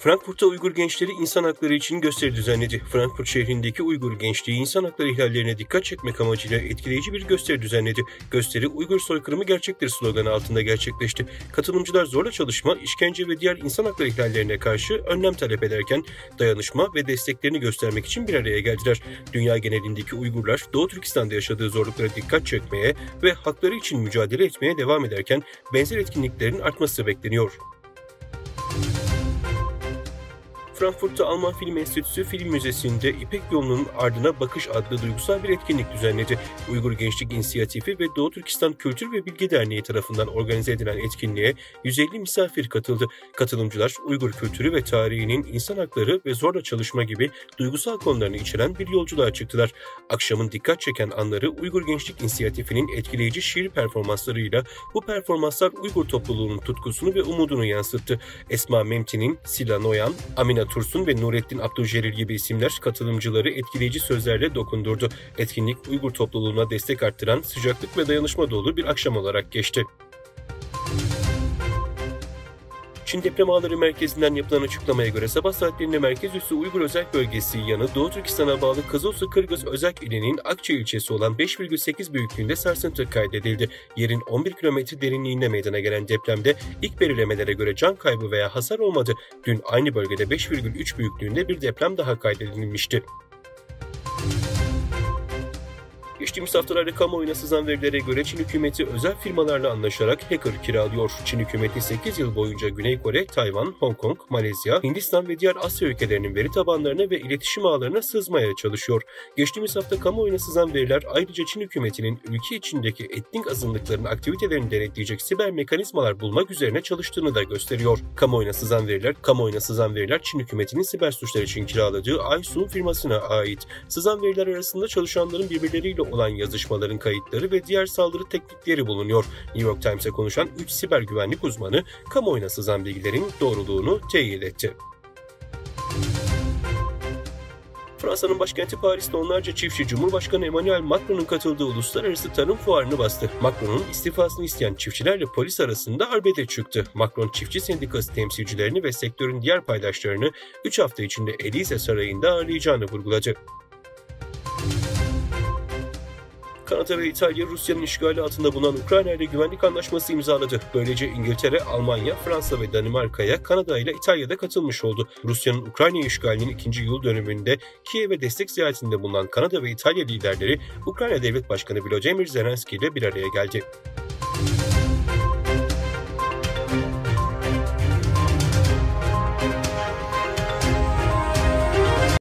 Frankfurt'ta Uygur gençleri insan hakları için gösteri düzenledi. Frankfurt şehrindeki Uygur gençliği insan hakları ihlallerine dikkat çekmek amacıyla etkileyici bir gösteri düzenledi. Gösteri "Uygur soykırımı gerçektir" sloganı altında gerçekleşti. Katılımcılar zorla çalışma, işkence ve diğer insan hakları ihlallerine karşı önlem talep ederken dayanışma ve desteklerini göstermek için bir araya geldiler. Dünya genelindeki Uygurlar Doğu Türkistan'da yaşadığı zorluklara dikkat çekmeye ve hakları için mücadele etmeye devam ederken benzer etkinliklerin artması bekleniyor. Frankfurt'ta Alman Film Enstitüsü Film Müzesi'nde İpek Yolu'nun Ardına Bakış adlı duygusal bir etkinlik düzenledi. Uygur Gençlik İnisiyatifi ve Doğu Türkistan Kültür ve Bilgi Derneği tarafından organize edilen etkinliğe 150 misafir katıldı. Katılımcılar Uygur kültürü ve tarihinin insan hakları ve zorla çalışma gibi duygusal konularını içeren bir yolculuğa çıktılar. Akşamın dikkat çeken anları Uygur Gençlik İnisiyatifi'nin etkileyici şiir performanslarıyla bu performanslar Uygur topluluğunun tutkusunu ve umudunu yansıttı. Esma Memti'nin, Sila Noyan, Amina Tursun ve Nurettin Abdülcelil gibi isimler katılımcıları etkileyici sözlerle dokundurdu. Etkinlik Uygur topluluğuna destek arttıran sıcaklık ve dayanışma dolu bir akşam olarak geçti. Çin Deprem Ağları Merkezi'nden yapılan açıklamaya göre sabah saatlerinde merkez üssü Uygur Özel Bölgesi yanı Doğu Türkistan'a bağlı Kızılsu Kırgız Özak ilinin Akçay ilçesi olan 5,8 büyüklüğünde sarsıntı kaydedildi. Yerin 11 kilometre derinliğinde meydana gelen depremde ilk belirlemelere göre can kaybı veya hasar olmadı. Dün aynı bölgede 5,3 büyüklüğünde bir deprem daha kaydedilmişti. Geçtiğimiz haftalarda kamuoyuna sızan verilere göre Çin hükümeti özel firmalarla anlaşarak hacker kiralıyor. Çin hükümeti 8 yıl boyunca Güney Kore, Tayvan, Hong Kong, Malezya, Hindistan ve diğer Asya ülkelerinin veri tabanlarına ve iletişim ağlarına sızmaya çalışıyor. Geçtiğimiz hafta kamuoyuna sızan veriler ayrıca Çin hükümetinin ülke içindeki etnik azınlıkların aktivitelerini denetleyecek siber mekanizmalar bulmak üzerine çalıştığını da gösteriyor. Kamuoyuna sızan veriler Çin hükümetinin siber suçlar için kiraladığı Aysun firmasına ait. Sızan veriler arasında çalışanların birbirleriyle olan yazışmaların kayıtları ve diğer saldırı teknikleri bulunuyor. New York Times'e konuşan 3 siber güvenlik uzmanı kamuoyuna sızan bilgilerin doğruluğunu teyit etti. Fransa'nın başkenti Paris'te onlarca çiftçi Cumhurbaşkanı Emmanuel Macron'un katıldığı uluslararası tarım fuarını bastı. Macron'un istifasını isteyen çiftçilerle polis arasında arbede çıktı. Macron çiftçi sendikası temsilcilerini ve sektörün diğer paydaşlarını 3 hafta içinde Élysée Sarayı'nda ağırlayacağını vurguladı. Kanada ve İtalya Rusya'nın işgali altında bulunan Ukrayna ile güvenlik anlaşması imzaladı. Böylece İngiltere, Almanya, Fransa ve Danimarka'ya Kanada ile İtalya'da katılmış oldu. Rusya'nın Ukrayna işgalinin 2. yıl dönümünde Kiev'e destek ziyaretinde bulunan Kanada ve İtalya liderleri Ukrayna Devlet Başkanı Volodymyr Zelenski ile bir araya geldi.